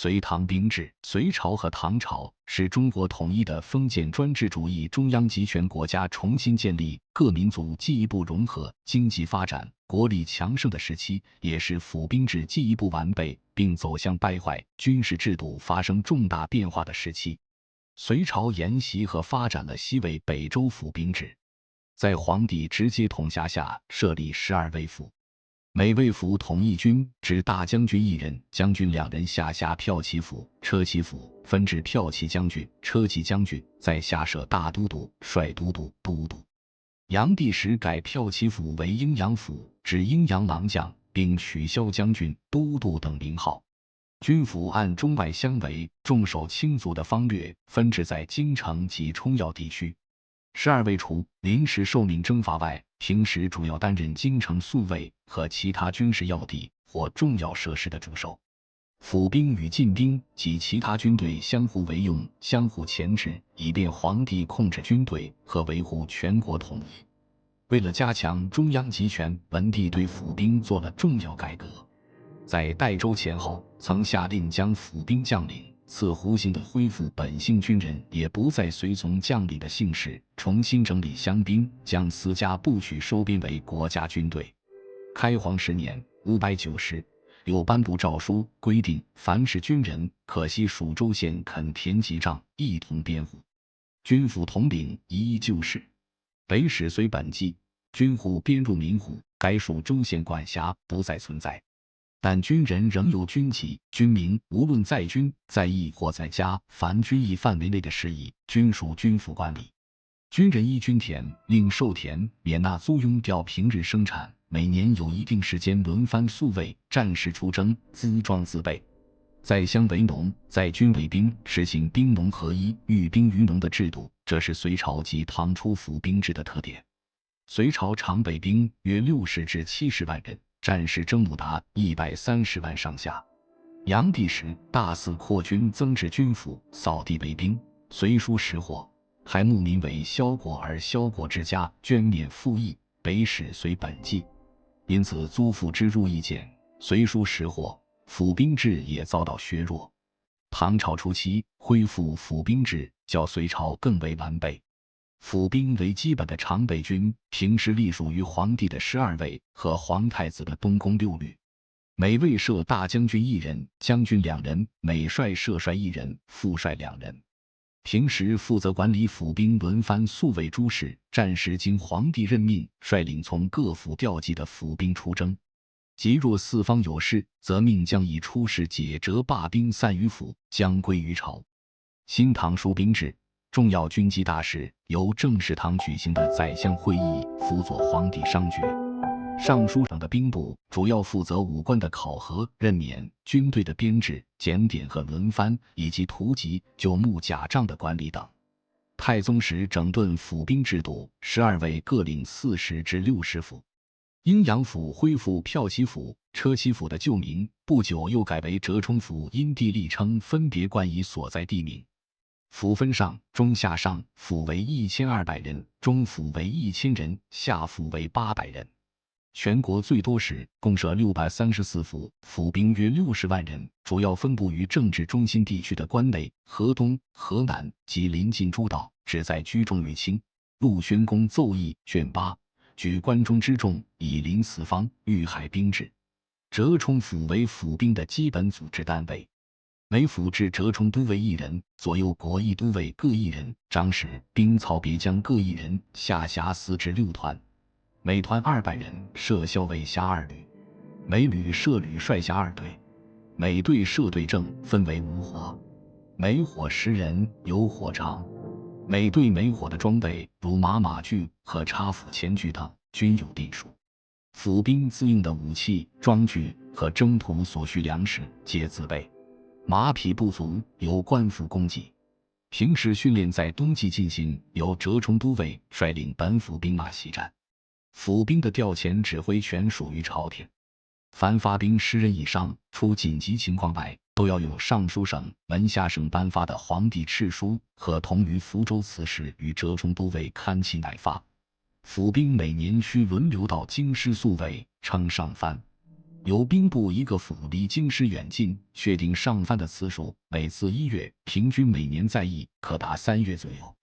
隋唐兵制。隋朝和唐朝是中国统一的封建专制主义中央集权国家重新建立、各民族进一步融合、经济发展、国力强盛的时期，也是府兵制进一步完备并走向败坏、军事制度发生重大变化的时期。隋朝沿袭和发展了西魏北周府兵制，在皇帝直接统辖下设立12卫府。每卫府统一军至大将军1人，将军2人，下辖骠骑府、车骑府，分至骠骑将军、车骑将军，在下设大都督、帅都督、都督。炀帝时改骠骑府为阴阳府，指阴阳郎将，并取消将军、都督等名号。军府按中外相违、重守轻阻的方略分置在京城及冲要地区。12卫除临时受命征伐外，平时主要担任京城宿卫和其他军事要地或重要设施的驻守。府兵与禁兵及其他军队相互为用，相互钳制，以便皇帝控制军队和维护全国统一。为了加强中央集权，文帝对府兵做了重要改革。在代周前后，曾下令将府兵将领、赐胡姓的恢复本姓军人，也不再随从将领的姓氏，重新整理乡兵，将私家部曲收编为国家军队。开皇10年590，又颁布诏书，规定凡是军人可悉蜀州县垦田集账，一同编户。军府统领一一就事。北史随本纪，军户编入民户，该蜀州县管辖不再存在。但军人仍有军籍、军名，无论在军、在役或在家，凡军役范围内的事宜，均属军府管理。军人依军田，另授田，免纳租庸，调平日生产，每年有一定时间轮番宿卫，战时出征，资装自备。在乡为农，在军为兵，实行兵农合一、寓兵于农的制度，这是隋朝及唐初府兵制的特点。隋朝常备兵约60至70万人，战时征募达130万上下。炀帝时大肆扩军，增置军府，扫地为兵，随书识货，还募民为萧国，而萧国之家捐免赋役。北史随本纪。因此租赋之入益减，随书识货，府兵制也遭到削弱。唐朝初期恢复府兵制，较隋朝更为完备。府兵为基本的常备军，平时隶属于皇帝的12卫和皇太子的东宫6律。每卫设大将军1人，将军2人，每帅设帅1人，副帅2人。平时负责管理府兵轮番宿卫诸事，战时经皇帝任命，率领从各府调集的府兵出征。即若四方有事，则命将以出使解折罢兵散于府，将归于朝。新唐书兵制，重要军机大事由正式堂举行的宰相会议辅佐皇帝商决。尚书省的兵部主要负责武官的考核、任免、军队的编制、检点和轮番，以及图籍、旧木甲仗的管理等。太宗时整顿府兵制度，12卫各领40至60府。阴阳府恢复骠骑府、车骑府的旧名，不久又改为折冲府，因地利称分别冠以所在地名。府分上、中、下，上府为1200人，中府为1000人，下府为800人。全国最多时共设634府，府兵约60万人，主要分布于政治中心地区的关内、河东、河南及临近诸道，旨在居重于轻。陆宣公奏议卷8，举关中之众，以临四方，御海兵制。折冲府为府兵的基本组织单位。每府置折冲都尉1人，左右国1都尉各1人，长史、兵曹别将各1人，下辖4至6团。每团200人，设校尉辖2旅，每旅设旅帅辖2队，每队设队正，分为5伙，每伙10人，有火长。每队每伙的装备如马具和插斧钳具等均有定数。府兵自用的武器、装具和征途所需粮食皆自备。马匹不足，由官府供给。平时训练在冬季进行，由折冲都尉率领本府兵马习战。府兵的调遣指挥权属于朝廷。凡发兵10人以上，除紧急情况外，都要有尚书省、门下省颁发的皇帝敕书和同于福州刺史与折冲都尉刊其乃发。府兵每年需轮流到京师宿卫，称上番。由兵部一个府离京师远近，确定上番的次数，每次1月，平均每年在役可达3月左右。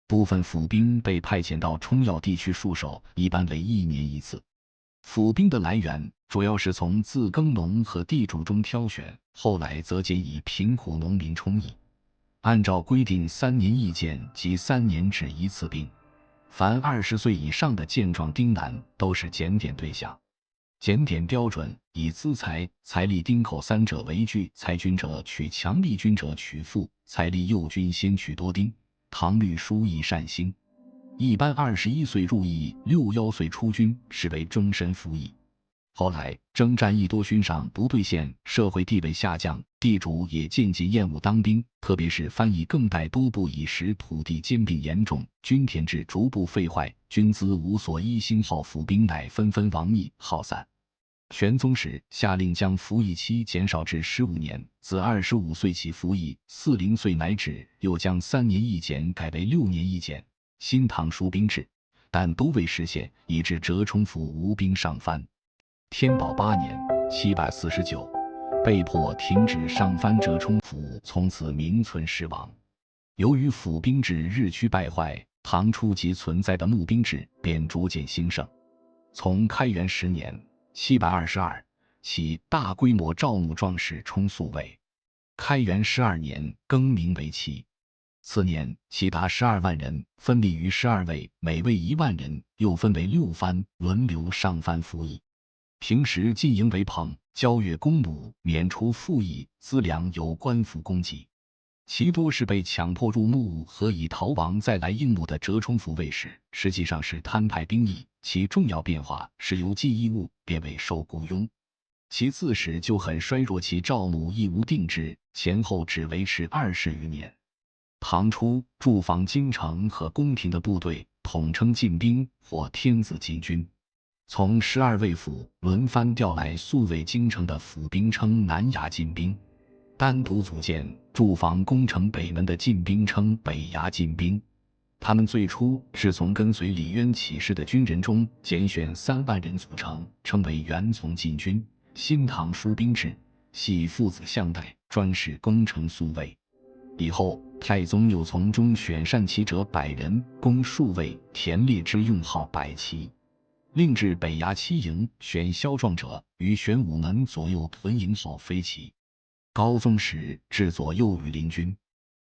部分府兵被派遣到冲要地区戍守，一般为1年1次。府兵的来源主要是从自耕农和地主中挑选，后来则减以贫苦农民充役。按照规定，3年1检及3年只1次兵。凡20岁以上的健壮丁男都是检点对象。检点标准以资财、财力丁口3者为据，财均者取强力均者取富，财力幼均先取多丁。唐律书亦善兴。一般21岁入役，61岁出军，视为终身服役。后来征战役多勋上不兑现，社会地位下降，地主也渐渐厌恶当兵，特别是藩役更待多部以时土地兼并严重，均田制逐步废坏，军资无所依，兴号府兵乃纷纷亡役耗散。玄宗时下令将服役期减少至15年，自25岁起服役，40岁乃止，又将3年1检改为6年1检，新唐书兵制，但都未实现，以致折冲府无兵上番。天宝8年749，被迫停止上番折冲府，从此名存实亡。由于府兵制日趋败坏，唐初即存在的募兵制便逐渐兴盛。从开元10年722起，大规模招募壮士充宿卫。开元12年更名为期。次年，其达12万人，分立于12卫，每卫1万人，又分为6番，轮流上番服役。平时进营为棚，交阅公弩，免除赋役，资粮由官府供给。其多是被强迫入幕和已逃亡再来应募的折冲府卫士，实际上是摊派兵役。其重要变化是由记义务变为受雇佣。其自始就很衰弱，其招募亦无定制，前后只维持20余年。唐初驻防京城和宫廷的部队统称禁兵或天子禁军。从12卫府轮番调来宿卫京城的府兵称南衙禁兵，单独组建驻防宫城北门的禁兵称北衙禁兵。他们最初是从跟随李渊起事的军人中拣选3万人组成，称为原从禁军。新唐书兵制系父子相代，专事攻城宿卫。以后太宗又从中选善骑者100人，供戍卫，田猎之用，号百骑。另至北衙7营，选骁壮者，于玄武门左右屯营，号飞骑。高宗时置左右羽林军。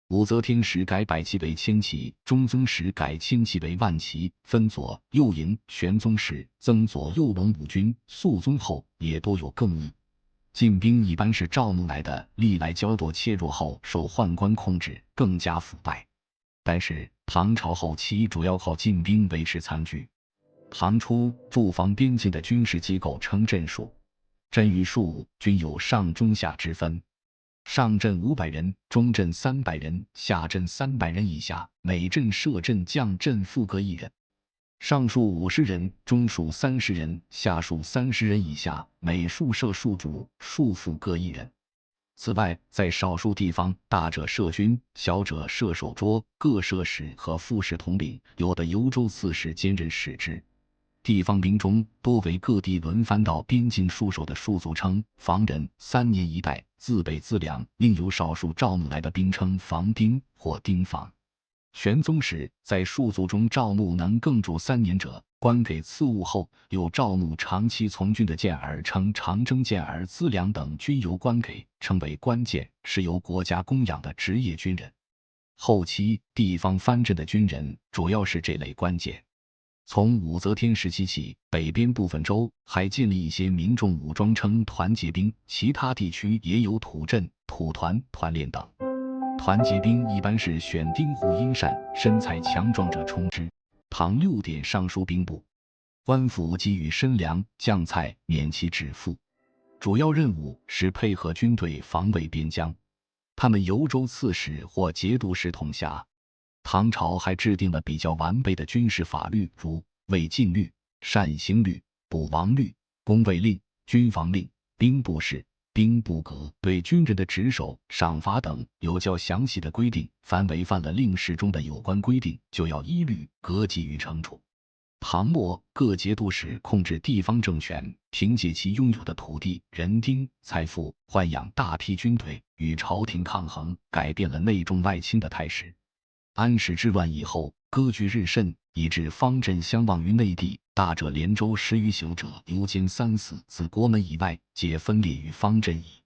武则天时改百骑为千骑，中宗时改千骑为万骑，分左右营。玄宗时增左右龙武军，肃宗后也多有更易。禁兵一般是招募来的，历来骄惰怯弱后受宦官控制，更加腐败。但是唐朝后期主要靠禁兵维持残局。唐初驻防边境的军事机构称镇戍，镇与戍均有上中下之分。上镇500人，中镇300人，下镇300人以下，每镇设镇将、镇副各1人。上戍50人，中戍30人，下戍30人以下，每戍设戍主、戍副各1人。此外，在少数地方，大者设军，小者设守捉，各设使和副使统领，有的由州刺史兼任使之。地方兵中多为各地轮番到边境戍守的戍族称防人，3年1代，自备资粮。另有少数招募来的兵称防丁或丁防。玄宗时，在戍族中招募能更驻3年者，官给赐物后，有招募长期从军的健儿称长征健儿，资粮等均由官给，称为官健，是由国家供养的职业军人。后期地方藩镇的军人主要是这类官健。从武则天时期起，北边部分州还建立一些民众武装称团结兵，其他地区也有土镇、土团、团练等。团结兵一般是选丁户阴善、身材强壮者充之。唐6典尚书兵部，官府给予身粮、酱菜，免其止付。主要任务是配合军队防卫边疆。他们由州刺史或节度使统辖。唐朝还制定了比较完备的军事法律，如卫禁律、善刑律、捕王律、公卫令、军防令、兵部事、兵部革，对军人的职守、赏罚等有较详细的规定。凡违反了令事中的有关规定，就要依律革给予惩处。唐末各节度使控制地方政权，凭借其拥有的土地、人丁、财富，豢养大批军队，与朝廷抗衡，改变了内重外轻的态势。安史之乱以后，割据日甚，以致方阵相望于内地，大者连州10余宿者流监3死，自国门以外，皆分裂于方阵矣。